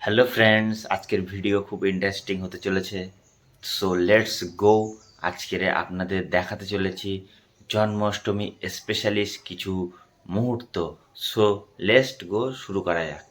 Hello friends, আজকের video খুব interesting হতে চলেছে। So let's go. আজকের আপনাদের দেখাতে চলেছি জন্মাষ্টমী স্পেশালিস্ট কিছু মুহূর্ত। সো লেটস গো, শুরু করা যাক।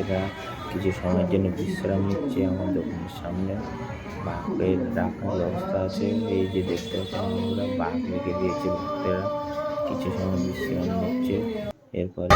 এরা কিছু সময়ের জন্য বিশ্রাম নিচ্ছে। আমার দোকানের সামনে বাঘের রাখার ব্যবস্থা আছে। এই যে দেখতে পাচ্ছেন বন্ধুরা, বাঘ রেখে দিয়েছে। ভক্তেরা কিছু সময় বিশ্রাম নিচ্ছে। এরপরে